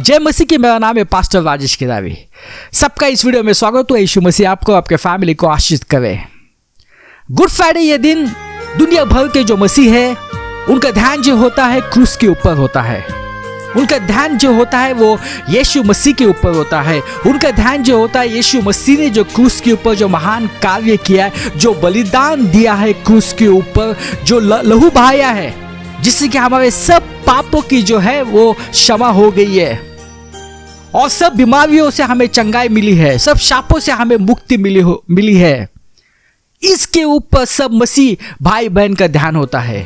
जय मसीह की। मेरा नाम है पास्टर राजेश किरावी। सबका इस वीडियो में स्वागत है। यीशु मसीह आपको आपके फैमिली को आशीष करे। गुड फ्राइडे ये दिन दुनिया भर के जो मसीह है उनका ध्यान जो होता है क्रूस के ऊपर होता है। उनका ध्यान जो होता है वो यीशु मसीह के ऊपर होता है। उनका ध्यान जो होता है यीशु मसीह ने जो क्रूस के ऊपर जो महान कार्य किया है, जो बलिदान दिया है क्रूस के ऊपर, जो लहू बहाया है, जिससे कि हमारे सब पापों की जो है वो क्षमा हो गई है और सब बीमारियों से हमें चंगाई मिली है, सब शापों से हमें मुक्ति मिली है। इसके ऊपर सब मसीह भाई बहन का ध्यान होता है।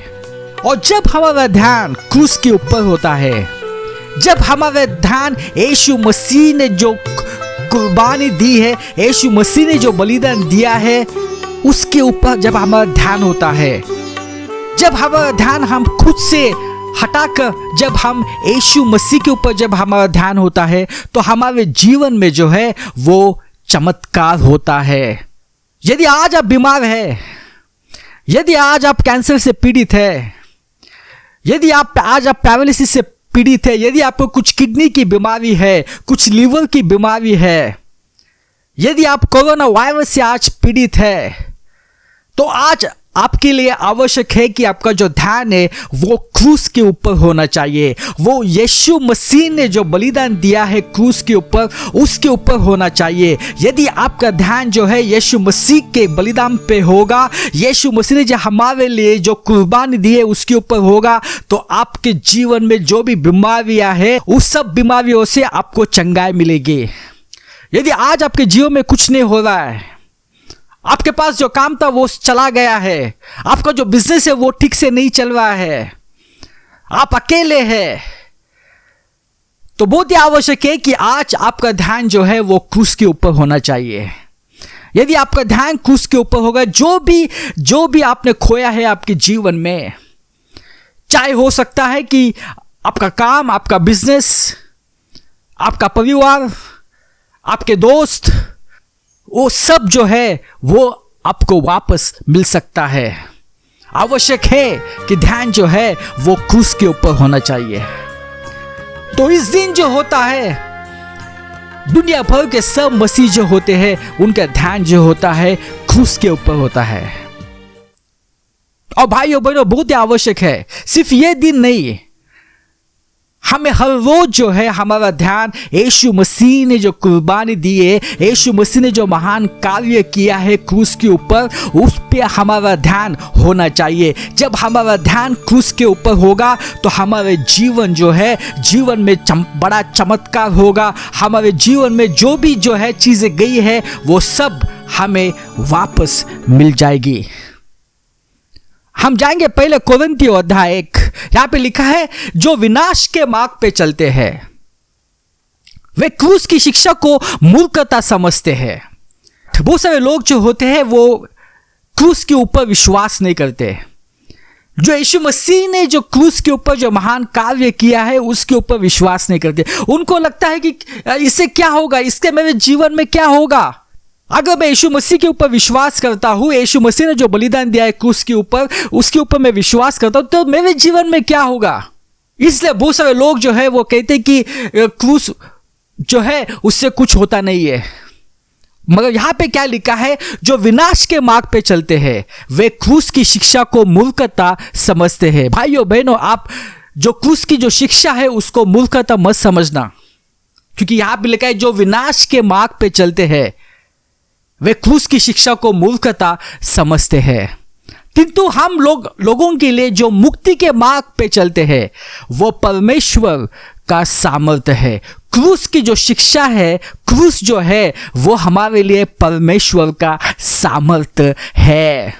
और जब हमारा ध्यान क्रूस के ऊपर होता है, जब हमारा ध्यान यीशु मसीह ने जो कुर्बानी दी है, यीशु मसीह ने जो बलिदान दिया है, उसके ऊपर जब हमारा ध्यान होता है, जब हमारा ध्यान हम खुद से हटाकर जब हम यीशु मसीह के ऊपर जब हमारा ध्यान होता है, तो हमारे जीवन में जो है वो चमत्कार होता है। यदि आज आप बीमार हैं, यदि आज आप कैंसर से पीड़ित है, यदि आज आप पैरालिसिस से पीड़ित है, यदि आपको कुछ किडनी की बीमारी है, कुछ लीवर की बीमारी है, यदि आप कोरोना वायरस से आज पीड़ित है, तो आज आपके लिए आवश्यक है कि आपका जो ध्यान है वो क्रूस के ऊपर होना चाहिए। वो यीशु मसीह ने जो बलिदान दिया है क्रूस के ऊपर, उसके ऊपर होना चाहिए। यदि आपका ध्यान जो है यीशु मसीह के बलिदान पे होगा, यीशु मसीह ने जो हमारे लिए जो कुर्बानी दी है उसके ऊपर होगा, तो आपके जीवन में जो भी बीमारियां हैं उस सब बीमारियों से आपको चंगाई मिलेगी। यदि आज आपके जीवन में कुछ नहीं हो रहा है, आपके पास जो काम था वो चला गया है, आपका जो बिजनेस है वो ठीक से नहीं चल रहा है, आप अकेले हैं, तो बहुत ही आवश्यक है कि आज आपका ध्यान जो है वो क्रूस के ऊपर होना चाहिए। यदि आपका ध्यान क्रूस के ऊपर होगा, जो भी आपने खोया है आपके जीवन में, चाहे हो सकता है कि आपका काम, आपका बिजनेस, आपका परिवार, आपके दोस्त, वो सब जो है वो आपको वापस मिल सकता है। आवश्यक है कि ध्यान जो है वो क्रूस के ऊपर होना चाहिए। तो इस दिन जो होता है, दुनिया भर के सब मसीह जो होते हैं उनका ध्यान जो होता है क्रूस के ऊपर होता है। और भाइयों बहनों, बहुत ही आवश्यक है, सिर्फ ये दिन नहीं, हमें हर रोज जो है हमारा ध्यान यीशु मसीह ने जो कुर्बानी दी है, यीशु मसीह ने जो महान कार्य किया है क्रूस के ऊपर, उस पे हमारा ध्यान होना चाहिए। जब हमारा ध्यान क्रूस के ऊपर होगा तो हमारे जीवन जो है, जीवन में बड़ा चमत्कार होगा। हमारे जीवन में जो भी जो है चीजें गई है वो सब हमें वापस मिल जाएगी। हम जाएंगे पहले कोरिन्थियों अध्याय 1। यहां पे लिखा है, जो विनाश के मार्ग पे चलते हैं वे क्रूस की शिक्षा को मूर्खता समझते हैं। बहुत सारे लोग जो होते हैं वो क्रूस के ऊपर विश्वास नहीं करते। जो यीशु मसीह ने जो क्रूस के ऊपर जो महान कार्य किया है उसके ऊपर विश्वास नहीं करते। उनको लगता है कि इससे क्या होगा, इसके मेरे जीवन में क्या होगा। अगर मैं यीशु मसीह के ऊपर विश्वास करता हूँ, यीशु मसीह ने जो बलिदान दिया है क्रूस के ऊपर, उसके ऊपर मैं विश्वास करता हूँ, तो मेरे जीवन में क्या होगा। इसलिए बहुत सारे लोग जो है वो कहते हैं कि क्रूस जो है उससे कुछ होता नहीं है। मगर यहाँ पे क्या लिखा है, जो विनाश के मार्ग पे चलते हैं वे क्रूस की शिक्षा को मूर्खता समझते हैं। भाइयों बहनों, आप जो क्रूस की जो शिक्षा है उसको मूर्खता मत समझना, क्योंकि यहाँ पे लिखा है जो विनाश के मार्ग पे चलते हैं वे क्रूस की शिक्षा को मूर्खता समझते हैं। किंतु हम लोगों के लिए जो मुक्ति के मार्ग पे चलते हैं वो परमेश्वर का सामर्थ्य है। क्रूस की जो शिक्षा है, क्रूस जो है वो हमारे लिए परमेश्वर का सामर्थ्य है।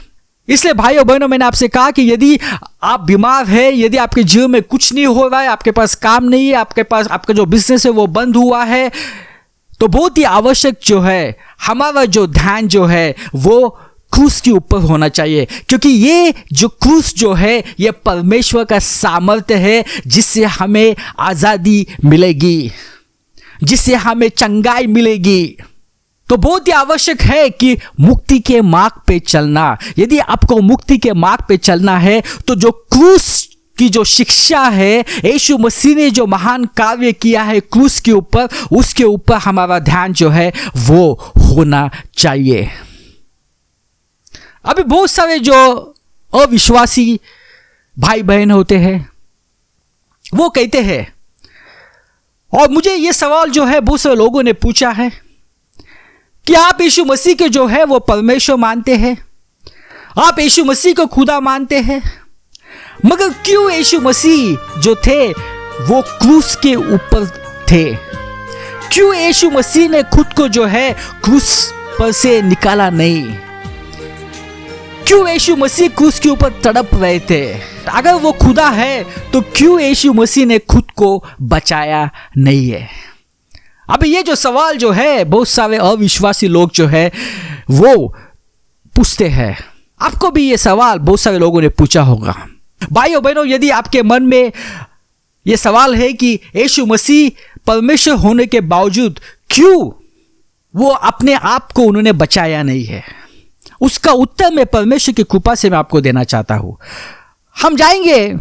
इसलिए भाइयों बहनों, मैंने आपसे कहा कि यदि आप बीमार हैं, यदि आपके जीवन में कुछ नहीं हो रहा है, आपके पास काम नहीं है, आपका जो बिजनेस है वो बंद हुआ है, तो बहुत ही आवश्यक जो है हमारा जो ध्यान जो है वो क्रूस के ऊपर होना चाहिए। क्योंकि ये जो क्रूस जो है ये परमेश्वर का सामर्थ्य है, जिससे हमें आज़ादी मिलेगी, जिससे हमें चंगाई मिलेगी। तो बहुत ही आवश्यक है कि मुक्ति के मार्ग पे चलना। यदि आपको मुक्ति के मार्ग पे चलना है तो जो क्रूस की जो शिक्षा है, यीशु मसीह ने जो महान कार्य किया है क्रूस के ऊपर, उसके ऊपर हमारा ध्यान जो है वो होना चाहिए। अभी बहुत सारे जो अविश्वासी भाई बहन होते हैं वो कहते हैं, और मुझे ये सवाल जो है बहुत सारे लोगों ने पूछा है कि आप यीशु मसीह के जो है वो परमेश्वर मानते हैं, आप यीशु मसीह को खुदा मानते हैं, मगर क्यों यीशु मसीह जो थे वो क्रूस के ऊपर थे? क्यों यीशु मसीह ने खुद को जो है क्रूस पर से निकाला नहीं? क्यों यीशु मसीह क्रूस के ऊपर तड़प रहे थे? अगर वो खुदा है तो क्यों यीशु मसीह ने खुद को बचाया नहीं है? अब ये जो सवाल जो है बहुत सारे अविश्वासी लोग जो है वो पूछते हैं। आपको भी ये सवाल बहुत सारे लोगों ने पूछा होगा। भाइयों बहनों, यदि आपके मन में ये सवाल है कि यीशु मसीह परमेश्वर होने के बावजूद क्यों वो अपने आप को उन्होंने बचाया नहीं है, उसका उत्तर मैं परमेश्वर की कृपा से मैं आपको देना चाहता हूं। हम जाएंगे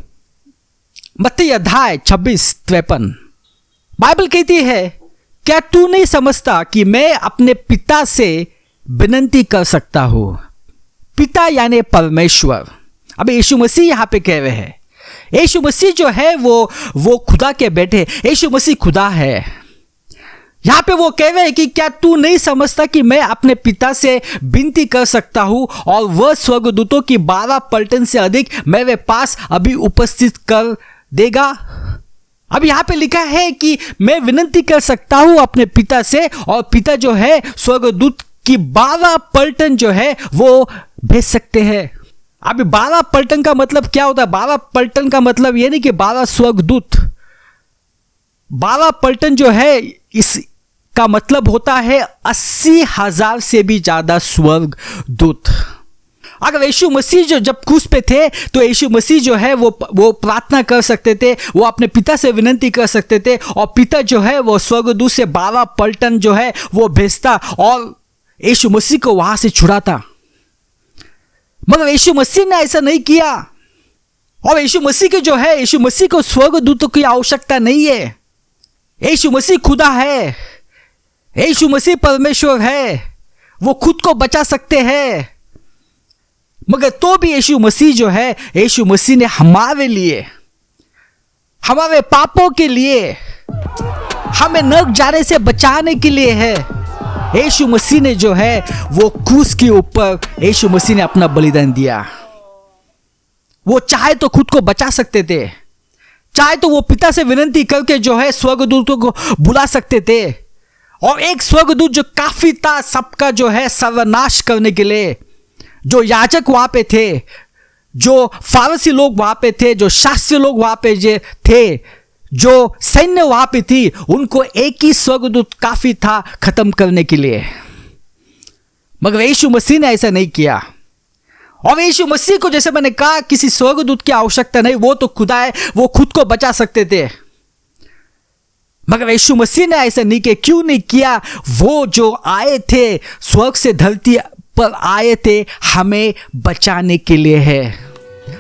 मत्ती अध्याय 26-53। बाइबल कहती है, क्या तू नहीं समझता कि मैं अपने पिता से विनती कर सकता हूं? पिता यानी परमेश्वर। अब यीशु मसीह यहां पे कह रहे हैं, यीशु मसीह जो है वो खुदा के बेटे, यीशु मसीह खुदा है। यहां पे वो कह रहे हैं कि क्या तू नहीं समझता कि मैं अपने पिता से विनती कर सकता हूं और वह स्वर्गदूतों की 12 पलटन से अधिक मेरे पास अभी उपस्थित कर देगा? अब यहां पे लिखा है कि मैं विनती कर सकता हूं अपने पिता से, और पिता जो है स्वर्गदूत की 12 पलटन जो है वो भेज सकते हैं। अब 12 पलटन का मतलब क्या होता है? 12 पलटन का मतलब ये नहीं कि 12 स्वर्गदूत। 12 पलटन जो है इसका मतलब होता है 80,000 से भी ज्यादा स्वर्गदूत। अगर यीशु मसीह जो जब क्रूस पे थे तो यीशु मसीह जो है वो प्रार्थना कर सकते थे, वो अपने पिता से विनती कर सकते थे, और पिता जो है वो स्वर्गदूत से 12 पलटन जो है वो भेजता और यीशु मसीह को वहां से छुड़ाता। मगर यीशु मसीह ने ऐसा नहीं किया, और यीशु मसीह के जो है, यीशु मसीह को स्वर्गदूतों की आवश्यकता नहीं है। यीशु मसीह खुदा है, यीशु मसीह परमेश्वर है, वो खुद को बचा सकते हैं। मगर तो भी यीशु मसीह जो है, यीशु मसीह ने हमारे लिए, हमारे पापों के लिए, हमें नरक जाने से बचाने के लिए है, यीशु मसीह ने जो है वो क्रूस के ऊपर यीशु मसीह ने अपना बलिदान दिया। वो चाहे तो खुद को बचा सकते थे, चाहे तो वो पिता से विनती करके जो है स्वर्गदूतों को बुला सकते थे, और एक स्वर्गदूत जो काफी था सबका जो है सर्वनाश करने के लिए। जो याजक वहां पे थे, जो फारसी लोग वहां पे थे, जो शास्त्री लोग वहां पे थे, जो सैन्य वहां पे थी, उनको एक ही स्वर्गदूत काफी था खत्म करने के लिए। मगर यीशु मसीह ने ऐसा नहीं किया, और यीशु मसीह को जैसे मैंने कहा किसी स्वर्गदूत की आवश्यकता नहीं, वो तो खुदा है, वो खुद को बचा सकते थे। मगर यीशु मसीह ने ऐसा नहीं किया। क्यों नहीं किया? वो जो आए थे स्वर्ग से धरती पर आए थे हमें बचाने के लिए है,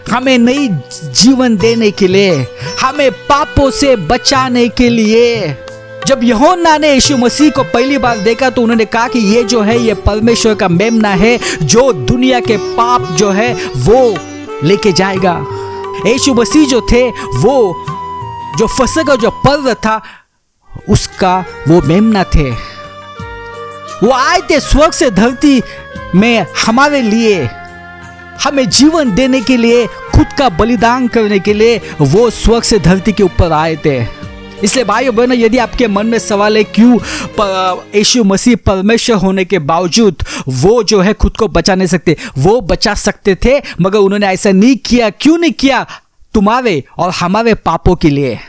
हमें नई जीवन देने के लिए, हमें पापों से बचाने के लिए। जब यूहन्ना ने यीशु मसीह को पहली बार देखा तो उन्होंने कहा कि ये जो है ये परमेश्वर का मेमना है जो दुनिया के पाप जो है वो लेके जाएगा। यीशु मसीह जो थे वो जो फसह का जो पर्व था उसका वो मेमना थे। वो आए थे स्वर्ग से धरती में हमारे लिए, हमें जीवन देने के लिए, खुद का बलिदान करने के लिए वो स्वर्ग से धरती के ऊपर आए थे। इसलिए भाइयों बहनों, यदि आपके मन में सवाल है क्यों यीशु मसीह परमेश्वर होने के बावजूद वो जो है खुद को बचा नहीं सकते, वो बचा सकते थे मगर उन्होंने ऐसा नहीं किया। क्यों नहीं किया? तुम्हारे और हमारे पापों के लिए,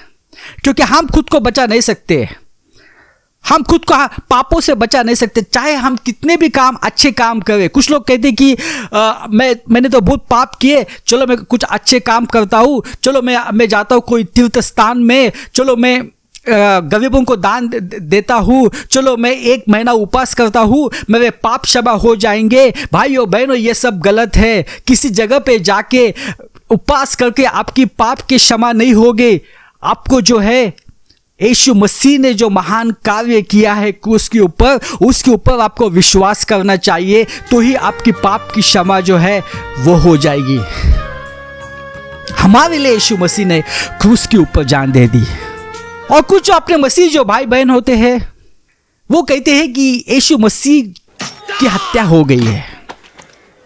क्योंकि हम खुद को बचा नहीं सकते, हम खुद को पापों से बचा नहीं सकते, चाहे हम कितने भी काम अच्छे काम करें। कुछ लोग कहते हैं कि मैंने तो बहुत पाप किए, चलो मैं कुछ अच्छे काम करता हूँ, चलो मैं जाता हूँ कोई तीर्थ स्थान में, चलो मैं गरीबों को दान देता हूँ, चलो मैं 1 महीना उपवास करता हूँ, मेरे पाप क्षमा हो जाएंगे। भाइयों बहनों, ये सब गलत है। किसी जगह पे जाके उपवास करके आपकी पाप की क्षमा नहीं होगी। आपको जो है यीशु मसीह ने जो महान कार्य किया है क्रूस के ऊपर, उसके ऊपर आपको विश्वास करना चाहिए, तो ही आपकी पाप की क्षमा जो है वो हो जाएगी। हमारे लिए यीशु मसीह ने क्रूस के ऊपर जान दे दी। और कुछ अपने मसीह जो भाई बहन होते हैं वो कहते हैं कि यीशु मसीह की हत्या हो गई है।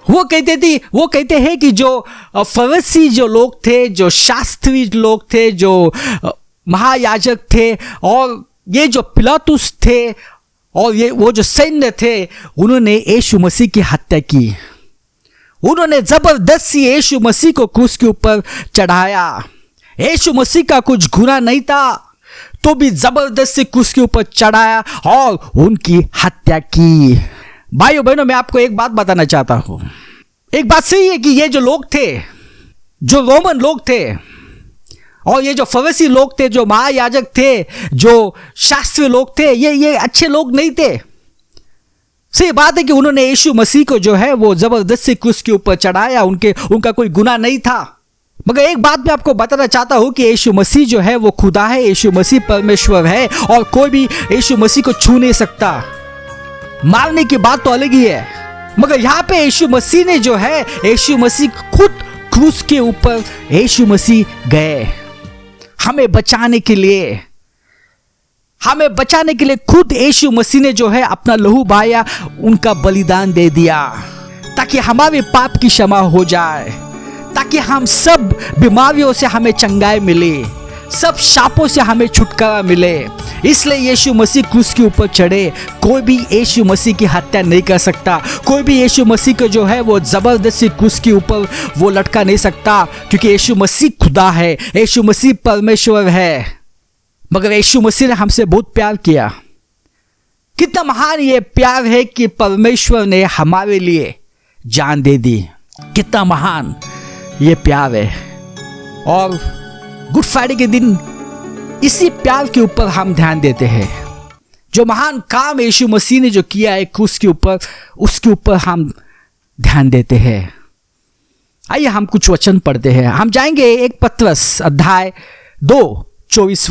वो कहते हैं कि जो फरीसी जो लोग थे, जो शास्त्री लोग थे, जो महायाजक थे, और ये जो पिलातुस थे, और ये वो जो सैन्य थे, उन्होंने यीशु मसीह की हत्या की। उन्होंने जबरदस्ती यीशु मसीह को क्रूस के ऊपर चढ़ाया। यीशु मसीह का कुछ गुनाह नहीं था, तो भी जबरदस्ती क्रूस के ऊपर चढ़ाया और उनकी हत्या की। भाइयों बहनों, मैं आपको एक बात बताना चाहता हूं। एक बात सही है कि ये जो लोग थे, जो रोमन लोग थे, और ये जो फरीसी लोग थे, जो महायाजक थे, जो शास्त्री लोग थे, ये अच्छे लोग नहीं थे। सही बात है कि उन्होंने यीशु मसीह को जो है वो जबरदस्ती क्रूस के ऊपर चढ़ाया। उनका कोई गुनाह नहीं था। मगर एक बात मैं आपको बताना चाहता हूं कि यीशु मसीह जो है वो खुदा है, यीशु मसीह परमेश्वर है, और कोई भी यीशु मसीह को छू नहीं सकता। मारने की बात तो अलग ही है, मगर यहाँ पे यीशु मसीह ने जो है, यीशु मसीह खुद क्रूस के ऊपर यीशु मसीह गए हमें बचाने के लिए। खुद यीशु मसीह ने जो है अपना लहू बहाया, उनका बलिदान दे दिया, ताकि हमारे पाप की क्षमा हो जाए, ताकि हम सब बीमारियों से हमें चंगाई मिले, सब शापों से हमें छुटकारा मिले। इसलिए यीशु मसीह क्रूस के ऊपर चढ़े। कोई भी यीशु मसीह की हत्या नहीं कर सकता। कोई भी यीशु मसीह को जो है वो जबरदस्ती क्रूस के ऊपर वो लटका नहीं सकता, क्योंकि यीशु मसीह खुदा है, यीशु मसीह परमेश्वर है। मगर यीशु मसीह ने हमसे बहुत प्यार किया। कितना महान ये प्यार है कि परमेश्वर ने हमारे लिए जान दे दी। कितना महान ये प्यार है। और गुड फ्राइडे के दिन इसी प्यार के ऊपर हम ध्यान देते हैं। जो महान काम यीशु मसीह ने जो किया है क्रूस के ऊपर, उसके ऊपर हम ध्यान देते हैं। आइए हम कुछ वचन पढ़ते हैं। हम जाएंगे 1 पत्रस अध्याय 2:24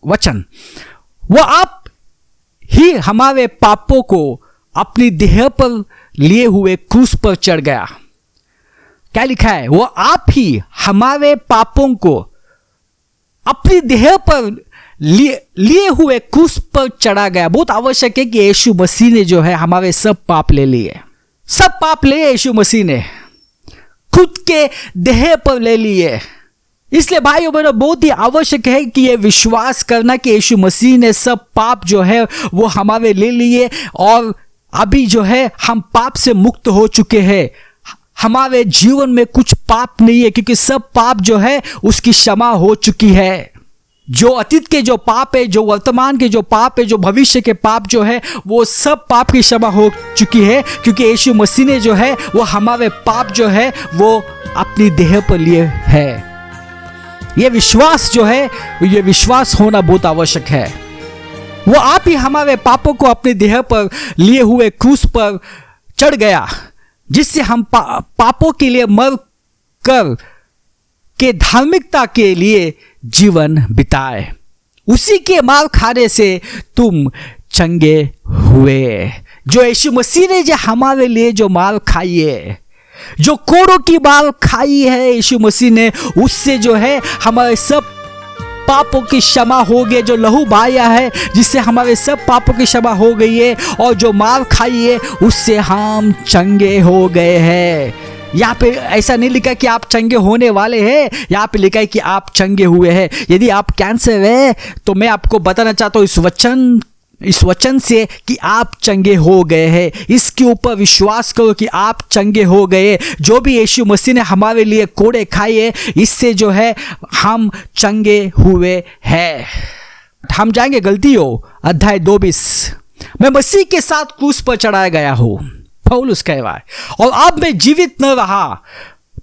वचन। वो आप ही हमारे पापों को अपनी देह पर लिए हुए क्रूस पर चढ़ गया। क्या लिखा है? वो आप ही हमारे पापों को अपनी देह पर लिए हुए क्रूस पर चढ़ा गया। बहुत आवश्यक है कि यीशु मसीह ने जो है हमारे सब पाप ले लिए। सब पाप ले यीशु मसीह ने खुद के देह पर ले लिए। इसलिए भाइयों बहनों, बहुत ही आवश्यक है कि ये विश्वास करना कि यीशु मसीह ने सब पाप जो है वो हमारे ले लिए, और अभी जो है हम पाप से मुक्त हो चुके हैं। हमारे जीवन में कुछ पाप नहीं है, क्योंकि सब पाप जो है उसकी क्षमा हो चुकी है। जो अतीत के जो पाप है, जो वर्तमान के जो पाप है, जो भविष्य के पाप जो है, वो सब पाप की क्षमा हो चुकी है, क्योंकि यीशु मसीह ने जो है वो हमारे पाप जो है वो अपनी देह पर लिए है। ये विश्वास जो है, ये विश्वास होना बहुत आवश्यक है। वो आप ही हमारे पापों को अपने देह पर लिए हुए क्रूस पर चढ़ गया, जिससे हम पापों के लिए मर कर के धार्मिकता के लिए जीवन बिताए। उसी के मार खाने से तुम चंगे हुए। जो यीशु मसीह ने जो हमारे लिए जो मार खाई है, जो कोड़ों की मार खाई है यीशु मसीह ने, उससे जो है हमारे सब पापों की क्षमा हो गई। जो लहू बहाया है जिससे हमारे सब पापों की क्षमा हो गई है, और जो मार खाई है उससे हम चंगे हो गए हैं। यहाँ पे ऐसा नहीं लिखा कि आप चंगे होने वाले हैं, यहाँ पे लिखा है कि आप चंगे हुए हैं। यदि आप कैंसर है तो मैं आपको बताना चाहता हूँ इस वचन से कि आप चंगे हो गए हैं। इसके ऊपर विश्वास करो कि आप चंगे हो गए। जो भी यीशु मसीह ने हमारे लिए कोड़े खाए, इससे जो है हम चंगे हुए हैं। हम जाएंगे गलतियों अध्याय 2:20। मैं मसीह के साथ क्रूस पर चढ़ाया गया हूँ, पौलुस कह रहा है, और अब मैं जीवित न रहा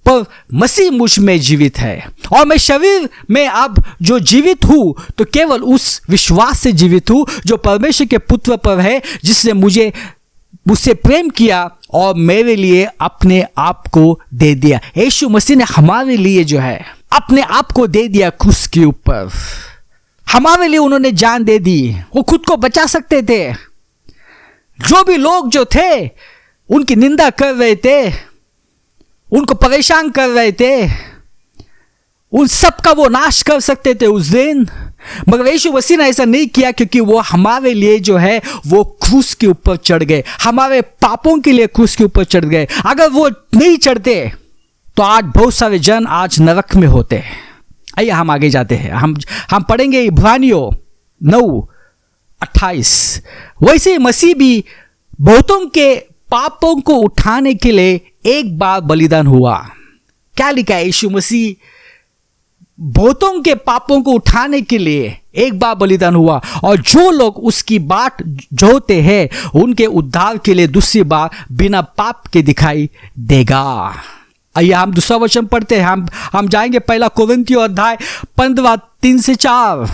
पर मसीह मुझ में जीवित है, और मैं शरीर में अब जो जीवित हूँ तो केवल उस विश्वास से जीवित हूँ जो परमेश्वर के पुत्र पर है, जिसने मुझे मुझसे प्रेम किया और मेरे लिए अपने आप को दे दिया। यीशु मसीह ने हमारे लिए जो है अपने आप को दे दिया क्रूस के ऊपर। हमारे लिए उन्होंने जान दे दी। वो खुद को बचा सकते थे। जो भी लोग जो थे उनकी निंदा कर रहे थे, उनको परेशान कर रहे थे, उन सब का वो नाश कर सकते थे उस दिन, मगर यीशु मसीह ने ऐसा नहीं किया, क्योंकि वो हमारे लिए जो है वो क्रूस के ऊपर चढ़ गए, हमारे पापों के लिए क्रूस के ऊपर चढ़ गए। अगर वो नहीं चढ़ते तो आज बहुत सारे जन आज नरक में होते। आइए हम आगे जाते हैं। हम पढ़ेंगे इब्रानियों 9:28। वैसे ही मसीह भी बहुतों के पापों को उठाने के लिए एक बार बलिदान हुआ। क्या लिखा है? यीशु मसीह बहुतों के पापों को उठाने के लिए एक बार बलिदान हुआ, और जो लोग उसकी बाट जोते हैं उनके उद्धार के लिए दूसरी बार बिना पाप के दिखाई देगा। आइए हम दूसरा वचन पढ़ते हैं। हम जाएंगे 1 कोरिन्थियों अध्याय 15 3-4।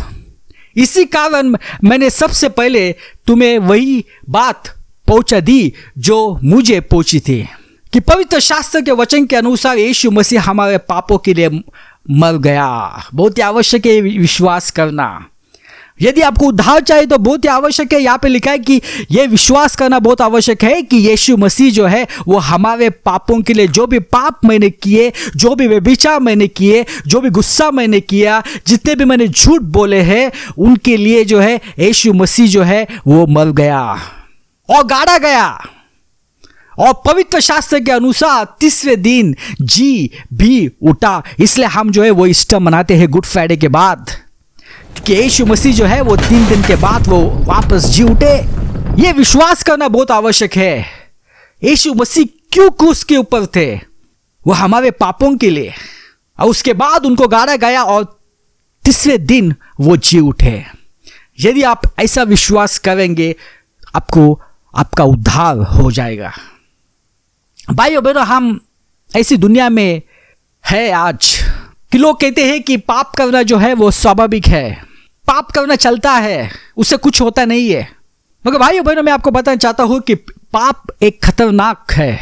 इसी कारण मैंने सबसे पहले तुम्हें वही बात पहुंचा दी जो मुझे पहुंची थी, कि पवित्र शास्त्र के वचन के अनुसार यीशु मसीह हमारे पापों के लिए मर गया। बहुत ही आवश्यक है विश्वास करना। यदि आपको उद्धार चाहिए तो बहुत ही आवश्यक है, यहाँ पे लिखा है कि यह विश्वास करना बहुत आवश्यक है कि यीशु मसीह जो है वो हमारे पापों के लिए, जो भी पाप मैंने किए, जो भी व्यभिचार मैंने किए, जो भी गुस्सा मैंने किया, जितने भी मैंने झूठ बोले हैं, उनके लिए जो है यीशु मसीह जो है वो मर गया और गाड़ा गया, और पवित्र शास्त्र के अनुसार तीसरे दिन जी भी उठा। इसलिए हम जो है वो ईस्टर मनाते हैं गुड फ्राइडे के बाद, कि यीशु मसीह जो है वो 3 दिन के बाद वो वापस जी उठे। ये विश्वास करना बहुत आवश्यक है। यीशु मसीह क्यों क्रूस के ऊपर थे? वो हमारे पापों के लिए, और उसके बाद उनको गाड़ा गया और तीसरे दिन वो जी उठे। यदि आप ऐसा विश्वास करेंगे आपका उद्धार हो जाएगा। भाइयों बहनों, हम ऐसी दुनिया में है आज कि लोग कहते हैं कि पाप करना जो है वो स्वाभाविक है, पाप करना चलता है, उससे कुछ होता नहीं है। मगर भाइयों बहनों, मैं आपको बताना चाहता हूं कि पाप एक खतरनाक है।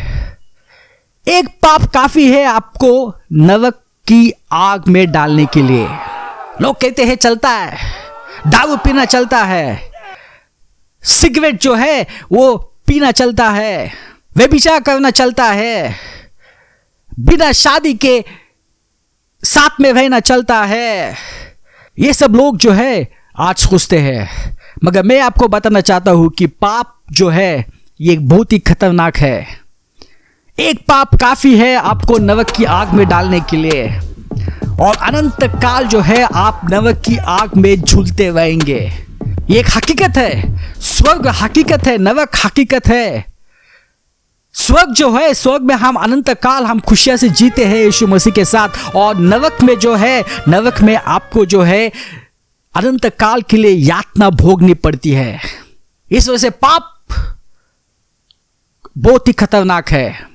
एक पाप काफी है आपको नरक की आग में डालने के लिए। लोग कहते हैं चलता है, दारू पीना चलता है, सिगरेट जो है वो पीना चलता है, व्यभिचार करना चलता है, बिना शादी के साथ में रहना चलता है। ये सब लोग जो है आज सोचते हैं, मगर मैं आपको बताना चाहता हूं कि पाप जो है ये बहुत ही खतरनाक है। एक पाप काफी है आपको नरक की आग में डालने के लिए, और अनंत काल जो है आप नरक की आग में झूलते रहेंगे। ये एक हकीकत है। स्वर्ग हकीकत है, नरक हकीकत है। स्वर्ग जो है, स्वर्ग में हम अनंत काल हम खुशियां से जीते हैं यीशु मसीह के साथ, और नरक में जो है, नरक में आपको जो है अनंत काल के लिए यातना भोगनी पड़ती है। इस वजह से पाप बहुत ही खतरनाक है।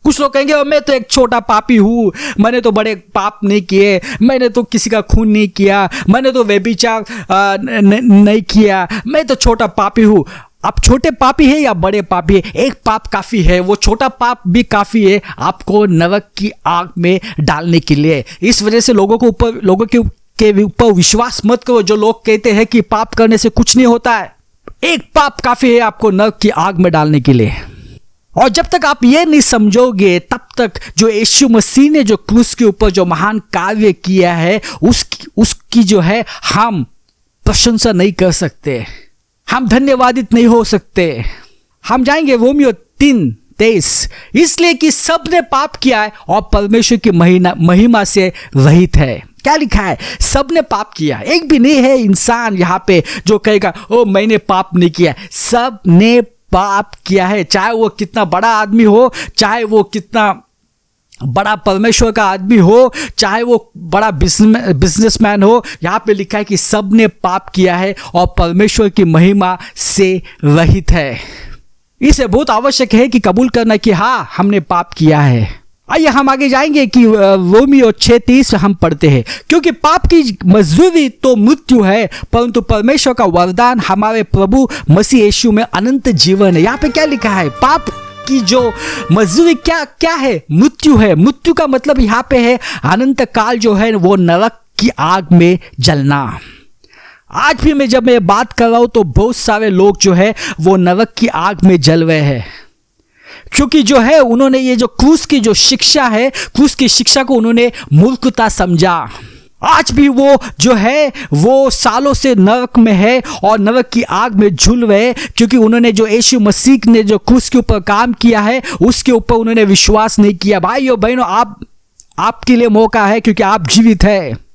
कुछ लोग कहेंगे मैं तो एक छोटा पापी हूं, मैंने तो बड़े पाप नहीं किए, मैंने तो किसी का खून नहीं किया, मैंने तो व्यभिचार नहीं किया, मैं तो छोटा पापी हूं। आप छोटे पापी है या बड़े पापी है, एक पाप काफी है, वो छोटा पाप भी काफी है आपको नरक की आग में डालने के लिए। इस वजह से लोगों के ऊपर विश्वास मत करो जो लोग कहते हैं कि पाप करने से कुछ नहीं होता है। एक पाप काफी है आपको नरक की आग में डालने के लिए। और जब तक आप ये नहीं समझोगे, तब तक जो यीशु मसीह ने जो क्रूस के ऊपर जो महान कार्य किया है उसकी जो है हम प्रशंसा नहीं कर सकते, हम धन्यवादित नहीं हो सकते। हम जाएंगे रोमियो 3:23, इसलिए कि सबने पाप किया है और परमेश्वर की महिमा से रहित है। क्या लिखा है? सबने पाप किया। एक भी नहीं है इंसान यहाँ पे जो कहेगा ओ मैंने पाप नहीं किया। सब ने पाप किया है, चाहे वो कितना बड़ा आदमी हो, चाहे वो कितना बड़ा परमेश्वर का आदमी हो, चाहे वो बड़ा बिजनेसमैन हो। यहाँ पे लिखा है कि सब ने पाप किया है और परमेश्वर की महिमा से रहित है। इसे बहुत आवश्यक है कि कबूल करना कि हाँ हमने पाप किया है आइए हम आगे जाएंगे कि रोमियो 6:30 हम पढ़ते हैं, क्योंकि पाप की मजदूरी तो मृत्यु है, परंतु परमेश्वर का वरदान हमारे प्रभु मसीह यीशु में अनंत जीवन है। यहाँ पे क्या लिखा है? पाप की जो मजदूरी क्या है? मृत्यु है। मृत्यु का मतलब यहाँ पे है अनंत काल जो है वो नरक की आग में जलना। आज भी जब मैं बात कर रहा हूं तो बहुत सारे लोग जो है वो नरक की आग में जल रहे हैं, क्योंकि जो है उन्होंने ये जो क्रूस की जो शिक्षा है, क्रूस की शिक्षा को उन्होंने मूर्खता समझा। आज भी वो जो है वो सालों से नरक में है और नरक की आग में झूल रहे, क्योंकि उन्होंने जो यीशु मसीह ने जो क्रूस के ऊपर काम किया है उसके ऊपर उन्होंने विश्वास नहीं किया। भाइयों बहनों, आपके लिए मौका है, क्योंकि आप जीवित है।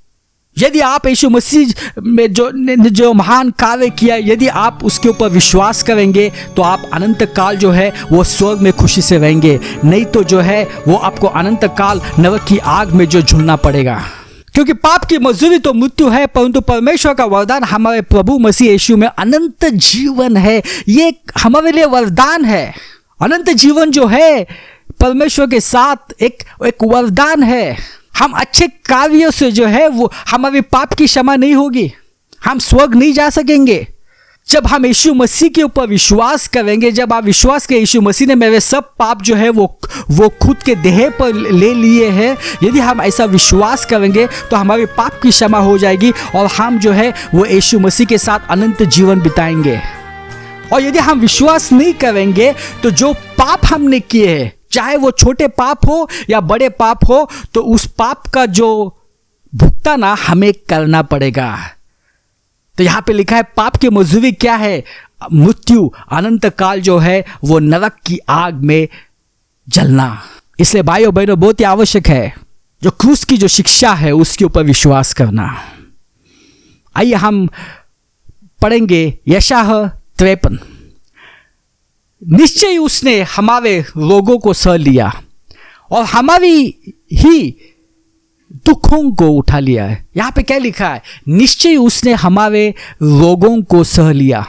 यदि आप यीशु मसीह में जो महान कार्य किया, यदि आप उसके ऊपर विश्वास करेंगे तो आप अनंत काल जो है वो स्वर्ग में खुशी से रहेंगे, नहीं तो जो है वो आपको अनंत काल नरक की आग में जो झूलना पड़ेगा। क्योंकि पाप की मजदूरी तो मृत्यु है, परंतु परमेश्वर का वरदान हमारे प्रभु मसीह यीशु में अनंत जीवन है। ये हमारे लिए वरदान है। अनंत जीवन जो है परमेश्वर के साथ एक वरदान है। हम अच्छे कार्यों से जो है वो हमारे पाप की क्षमा नहीं होगी, हम स्वर्ग नहीं जा सकेंगे। जब हम यीशु मसीह के ऊपर विश्वास करेंगे, जब आप विश्वास के यीशु मसीह ने मेरे सब पाप जो है वो खुद के देह पर ले लिए हैं, यदि हम ऐसा विश्वास करेंगे तो हमारे पाप की क्षमा हो जाएगी और हम जो है वो यीशु मसीह के साथ अनंत जीवन बिताएंगे। और यदि हम विश्वास नहीं करेंगे तो जो पाप हमने किए हैं, चाहे वो छोटे पाप हो या बड़े पाप हो, तो उस पाप का जो भुगताना हमें करना पड़ेगा। तो यहां पे लिखा है पाप की मजदूरी क्या है? मृत्यु, अनंत काल जो है वो नरक की आग में जलना। इसलिए भाइयों बहनों, बहुत ही आवश्यक है जो क्रूस की जो शिक्षा है उसके ऊपर विश्वास करना। आइए हम पढ़ेंगे यशायाह 53। निश्चय उसने हमारे रोगों को सह लिया और हमारी ही दुखों को उठा लिया है। यहां पे क्या लिखा है? निश्चय उसने हमारे रोगों को सह लिया,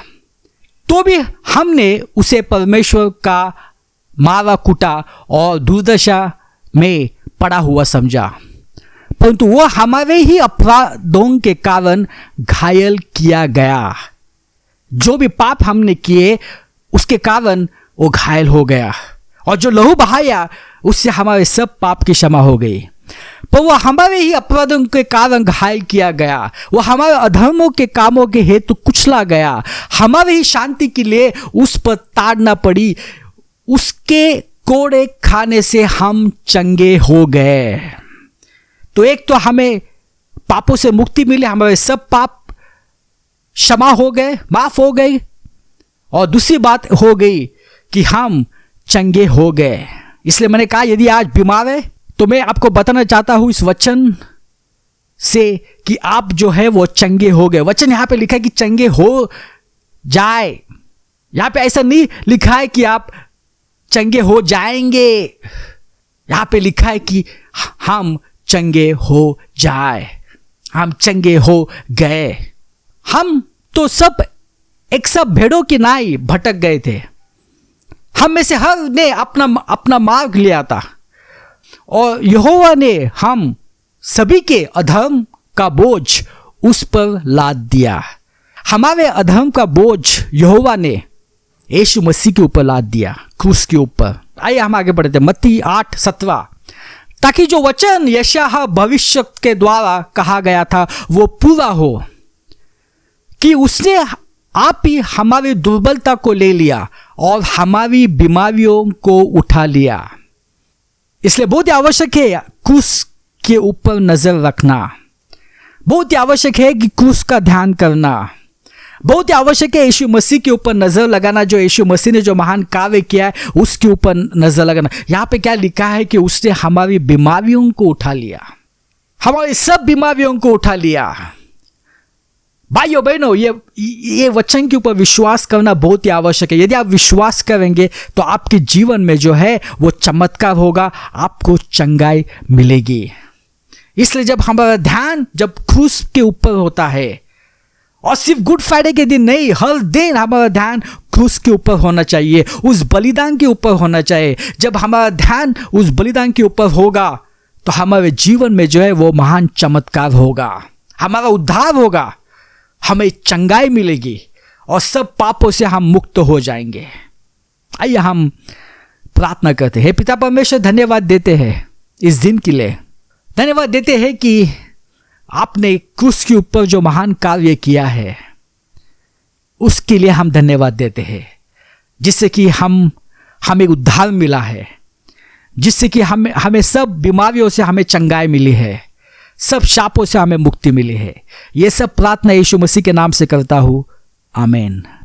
तो भी हमने उसे परमेश्वर का मारा कुटा और दुर्दशा में पड़ा हुआ समझा, परंतु वो हमारे ही अपराधों के कारण घायल किया गया। जो भी पाप हमने किए उसके कारण वो घायल हो गया, और जो लहू बहाया उससे हमारे सब पाप की क्षमा हो गई। पर वो हमारे ही अपराधों के कारण घायल किया गया, वो हमारे अधर्मों के कामों के हेतु कुचला गया, हमारे ही शांति के लिए उस पर ताड़ना पड़ी, उसके कोड़े खाने से हम चंगे हो गए। तो एक तो हमें पापों से मुक्ति मिली, हमारे सब पाप क्षमा हो गए, माफ हो गए, और दूसरी बात हो गई कि हम चंगे हो गए। इसलिए मैंने कहा यदि आज बीमार है तो मैं आपको बताना चाहता हूं इस वचन से कि आप जो है वो चंगे हो गए। वचन यहां पे लिखा है कि चंगे हो जाए, यहां पे ऐसा नहीं लिखा है कि आप चंगे हो जाएंगे, यहां पे लिखा है कि हम चंगे हो जाए, हम चंगे हो गए। हम तो सब भेड़ों की नाई भटक गए थे, हम में से हर ने अपना मार्ग लिया था, और यहोवा ने हम सभी के अधर्म का बोझ उस पर लाद दिया। हमारे अधर्म का बोझ यहोवा ने यीशु मसीह के ऊपर लाद दिया, क्रूस के ऊपर। आइए हम आगे बढ़ते हैं मत्ती 8:17, ताकि जो वचन यशायाह भविष्य के द्वारा कहा गया था वो पूरा हो, कि उसने आप ही हमारी दुर्बलता को ले लिया और हमारी बीमारियों को उठा लिया। इसलिए बहुत ही आवश्यक है क्रूस के ऊपर नजर रखना, बहुत ही आवश्यक है कि क्रूस का ध्यान करना, बहुत ही आवश्यक है यीशु मसीह के ऊपर नजर लगाना, जो यीशु मसीह ने जो महान कार्य किया है उसके ऊपर नजर लगाना। यहां पे क्या लिखा है कि उसने हमारी बीमारियों को उठा लिया, हमारी सब बीमारियों को उठा लिया। भाइयों बहनों, ये वचन के ऊपर विश्वास करना बहुत ही आवश्यक है। यदि आप विश्वास करेंगे तो आपके जीवन में जो है वो चमत्कार होगा, आपको चंगाई मिलेगी। इसलिए जब हमारा ध्यान जब क्रूस के ऊपर होता है, और सिर्फ गुड फ्राइडे के दिन नहीं, हर दिन हमारा ध्यान क्रूस के ऊपर होना चाहिए, उस बलिदान के ऊपर होना चाहिए। जब हमारा ध्यान उस बलिदान के ऊपर होगा तो हमारे जीवन में जो है वो महान चमत्कार होगा, हमारा उद्धार होगा, हमें चंगाई मिलेगी और सब पापों से हम मुक्त हो जाएंगे। आइए हम प्रार्थना करते हैं। पिता परमेश्वर, धन्यवाद देते हैं इस दिन के लिए, धन्यवाद देते हैं कि आपने क्रूस के ऊपर जो महान कार्य किया है उसके लिए हम धन्यवाद देते हैं, जिससे कि हमें उद्धार मिला है, जिससे कि हमें सब बीमारियों से हमें चंगाई मिली है, सब शापों से हमें मुक्ति मिली है। ये सब प्रार्थना यीशु मसीह के नाम से करता हूँ, आमीन।